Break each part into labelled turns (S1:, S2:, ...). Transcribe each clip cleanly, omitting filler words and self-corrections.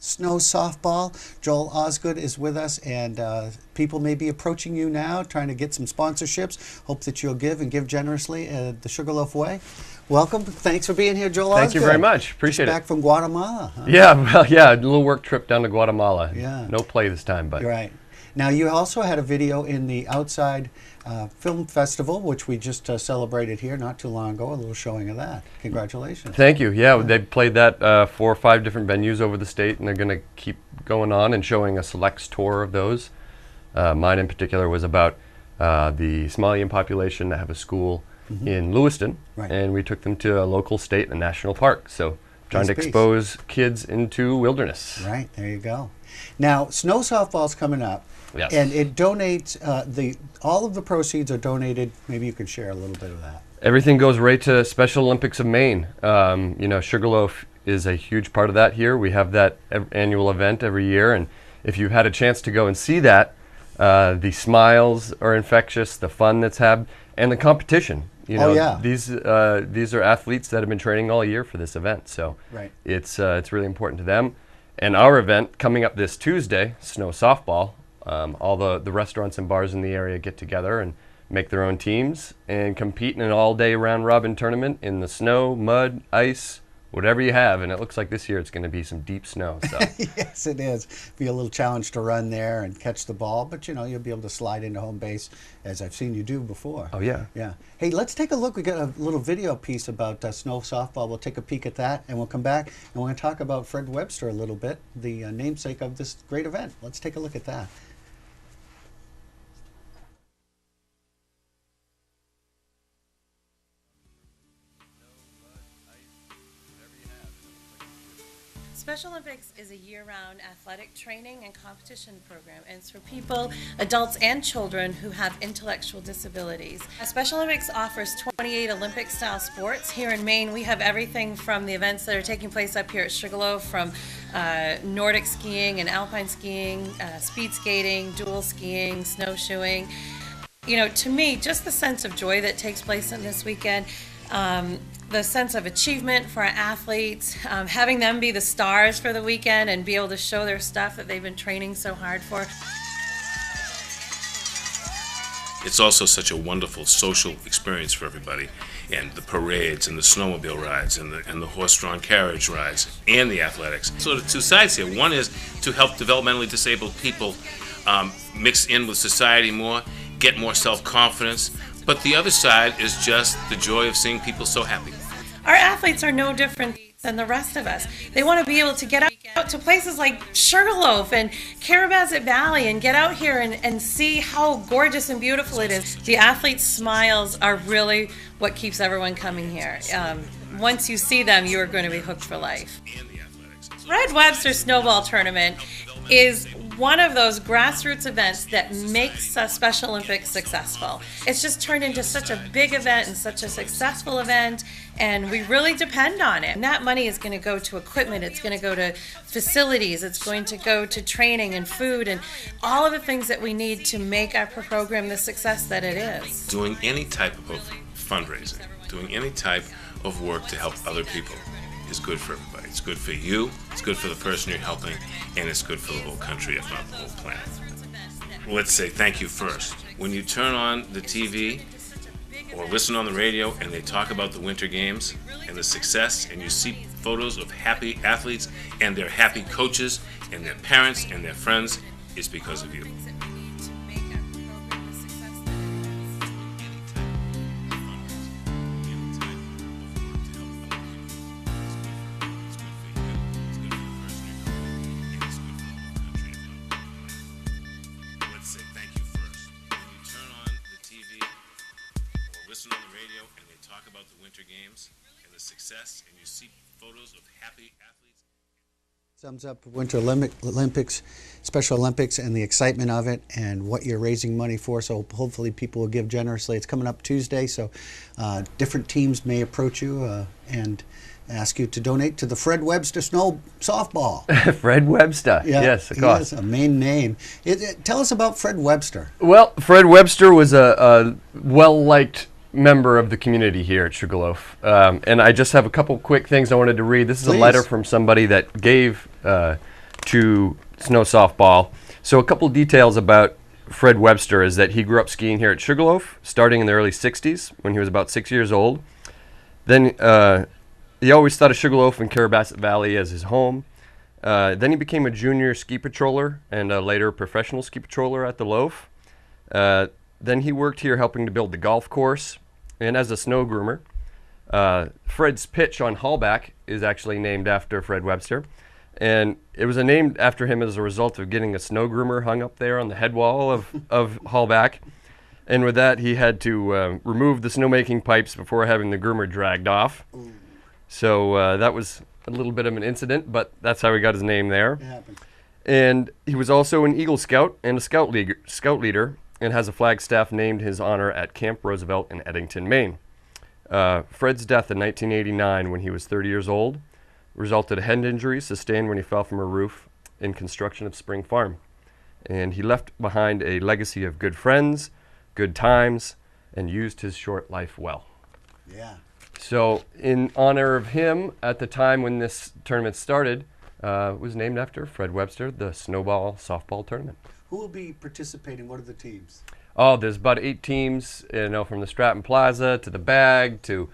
S1: snow softball. Joel Osgood is with us, and people may be approaching you now, trying to get some sponsorships. Hope that you'll give and give generously the Sugarloaf way. Welcome. Thanks for being here, Joel Osgood.
S2: Thank you very much. Appreciate it.
S1: Back from Guatemala. Huh?
S2: Yeah, well, yeah, a little work trip down to Guatemala.
S1: Yeah.
S2: No play this time, but.
S1: You're right. Now, you also had a video in the Outside Film Festival, which we just celebrated here not too long ago, a little showing of that. Congratulations.
S2: Thank you. Yeah, they played that 4 or 5 different venues over the state, and they're going to keep going on and showing a select tour of those. Mine in particular was about the Somalian population that have a school in Lewiston, and we took them to a local, state, and national park. So trying to expose kids into wilderness.
S1: Right, there you go. Now, snow softball's coming up.
S2: Yes.
S1: And it donates, all of the proceeds are donated. Maybe you can share a little bit of that.
S2: Everything goes right to Special Olympics of Maine. You know, Sugarloaf is a huge part of that here. We have that annual event every year, and if you've had a chance to go and see that, the smiles are infectious, the fun that's had, and the competition. You know, these are athletes that have been training all year for this event, so it's really important to them. And our event coming up this Tuesday, snow softball. All the restaurants and bars in the area get together and make their own teams and compete in an all-day round-robin tournament in the snow, mud, ice, whatever you have. And it looks like this year it's going to be some deep snow. So.
S1: Yes, it is. Be a little challenge to run there and catch the ball, but you know, you'll be able to slide into home base as I've seen you do before.
S2: Oh, yeah.
S1: Yeah. Hey, let's take a look. We got a little video piece about snow softball. We'll take a peek at that, and we'll come back and we're going to talk about Fred Webster a little bit, the namesake of this great event. Let's take a look at that.
S3: Special Olympics is a year-round athletic training and competition program, and it's for people, adults and children who have intellectual disabilities. Special Olympics offers 28 Olympic-style sports. Here in Maine, we have everything from the events that are taking place up here at Sugarloaf, from Nordic skiing and alpine skiing, speed skating, dual skiing, snowshoeing. You know, to me, just the sense of joy that takes place in this weekend, the sense of achievement for our athletes, having them be the stars for the weekend and be able to show their stuff that they've been training so hard for.
S4: It's also such a wonderful social experience for everybody, and the parades and the snowmobile rides and the horse-drawn carriage rides and the athletics. So the two sides here. One is to help developmentally disabled people mix in with society more, get more self-confidence, but the other side is just the joy of seeing people so happy.
S3: Our athletes are no different than the rest of us. They want to be able to get out to places like Sugarloaf and Carrabassett Valley and get out here and see how gorgeous and beautiful it is. The athletes' smiles are really what keeps everyone coming here. Once you see them, you are going to be hooked for life. Fred Webster Snowball Tournament is one of those grassroots events that makes a Special Olympics successful. It's just turned into such a big event and such a successful event, and we really depend on it. And that money is going to go to equipment, it's going to go to facilities, it's going to go to training and food and all of the things that we need to make our program the success that it is.
S4: Doing any type of fundraising, doing any type of work to help other people is good for everybody. It's good for you, it's good for the person you're helping, and it's good for the whole country, if not the whole planet. Let's say thank you first. When you turn on the TV or listen on the radio and they talk about the Winter Games and the success, and you see photos of happy athletes and their happy coaches and their parents and their friends, it's because of you. Listen on the radio and they talk about the Winter Games and the success, and you see photos of happy athletes.
S1: Sums up Winter Olympics, Special Olympics, and the excitement of it and what you're raising money for. So hopefully people will give generously. It's coming up Tuesday, so different teams may approach you and ask you to donate to the Fred Webster Snow Softball.
S2: Fred Webster, yes, of course.
S1: He has a main name. Tell us about Fred Webster.
S2: Well, Fred Webster was a well-liked member of the community here at Sugarloaf. And I just have a couple quick things I wanted to read. This is a letter from somebody that gave to snow softball. So a couple details about Fred Webster is that he grew up skiing here at Sugarloaf, starting in the early 60s when he was about 6 years old. Then he always thought of Sugarloaf and Carrabassett Valley as his home. Then he became a junior ski patroller and later a professional ski patroller at the Loaf. Then he worked here helping to build the golf course and as a snow groomer. Fred's pitch on Hallback is actually named after Fred Webster. And it was named after him as a result of getting a snow groomer hung up there on the head wall of Hallback. And with that, he had to remove the snowmaking pipes before having the groomer dragged off. Ooh. So that was a little bit of an incident, but that's how he got his name there. It happened. And he was also an Eagle Scout and a scout leader and has a flagstaff named his honor at Camp Roosevelt in Eddington, Maine. Fred's death in 1989 when he was 30 years old resulted in head injuries sustained when he fell from a roof in construction of Spring Farm. And he left behind a legacy of good friends, good times, and used his short life well.
S1: Yeah.
S2: So in honor of him, at the time when this tournament started, it was named after Fred Webster, the Snowball Softball Tournament.
S1: Who will be participating? What are the teams?
S2: Oh, there's about 8 teams, from the Stratton Plaza to the Bag to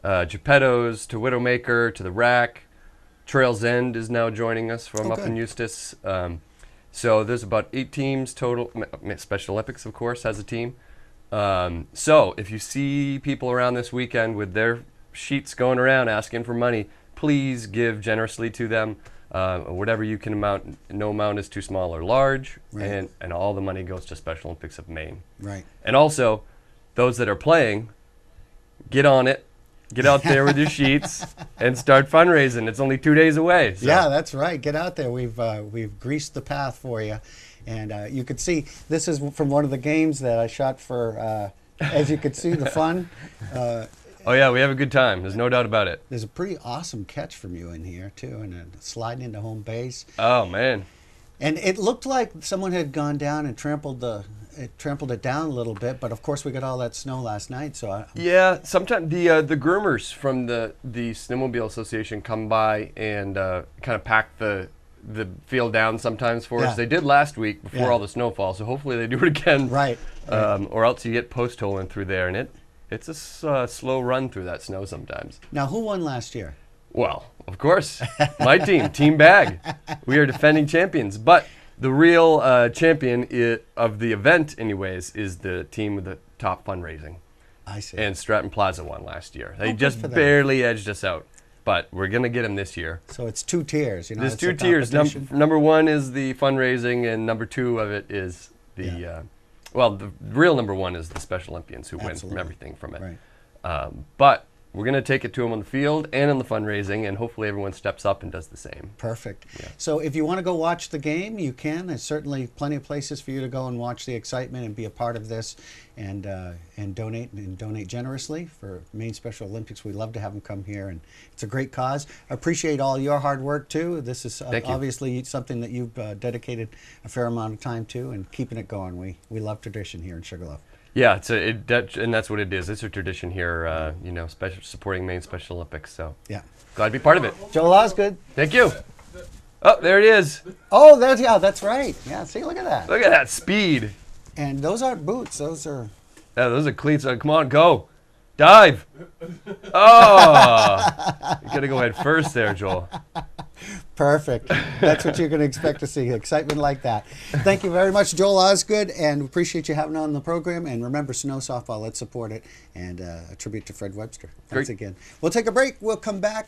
S2: Geppetto's to Widowmaker to the Rack. Trails End is now joining us from up in Eustis. So there's about 8 teams total. Special Olympics, of course, has a team. So if you see people around this weekend with their sheets going around asking for money, please give generously to them. Whatever you can amount, no amount is too small or large, right. and all the money goes to Special Olympics of Maine.
S1: Right.
S2: And also, those that are playing, get on it. Get out there with your sheets and start fundraising. It's only 2 days away. So.
S1: Yeah, that's right. Get out there. We've greased the path for you. And you could see, this is from one of the games that I shot for, as you could see, the fun.
S2: Oh, yeah, we have a good time. There's no doubt about it.
S1: There's a pretty awesome catch from you in here, too, and sliding into home base.
S2: Oh, man.
S1: And it looked like someone had gone down and trampled it down a little bit, but of course we got all that snow last night. So
S2: yeah, sometimes the groomers from the Snowmobile Association come by and kind of pack the field down sometimes for us. They did last week before all the snowfall, so hopefully they do it again.
S1: Right.
S2: Or else you get post holing through there, and it's a slow run through that snow sometimes.
S1: Now, who won last year?
S2: Well, of course, my team, Team Bag. We are defending champions, but the real champion of the event, anyways, is the team with the top fundraising.
S1: I see.
S2: And Stratton Plaza won last year. They just barely edged us out, but we're going to get them this year.
S1: So it's 2 tiers.
S2: There's 2 tiers. Number 1 is the fundraising, and number 2 of it is the, the real number 1 is the Special Olympians who win from everything from it. Right. But we're going to take it to them on the field and in the fundraising, and hopefully everyone steps up and does the same.
S1: Perfect.
S2: Yeah.
S1: So if you want to go watch the game, you can. There's certainly plenty of places for you to go and watch the excitement and be a part of this and donate generously for Maine Special Olympics. We love to have them come here, and it's a great cause. I appreciate all your hard work, too. This is obviously something that you've dedicated a fair amount of time to, and keeping it going. We love tradition here in Sugarloaf.
S2: Yeah, and that's what it is. It's a tradition here, supporting Maine Special Olympics. So
S1: yeah,
S2: glad to be part of it.
S1: Joel Osgood.
S2: Thank you. Oh, there it is.
S1: Oh, that's right. Yeah, see, look at that.
S2: Look at that speed.
S1: And those aren't boots. Those are.
S2: Yeah, those are cleats. Come on, go, dive. Oh, you gotta go head first there, Joel.
S1: Perfect. That's what you're going to expect to see, excitement like that. Thank you very much, Joel Osgood, and appreciate you having on the program. And remember, snow softball, let's support it, and a tribute to Fred Webster. Thanks again. We'll take a break. We'll come back.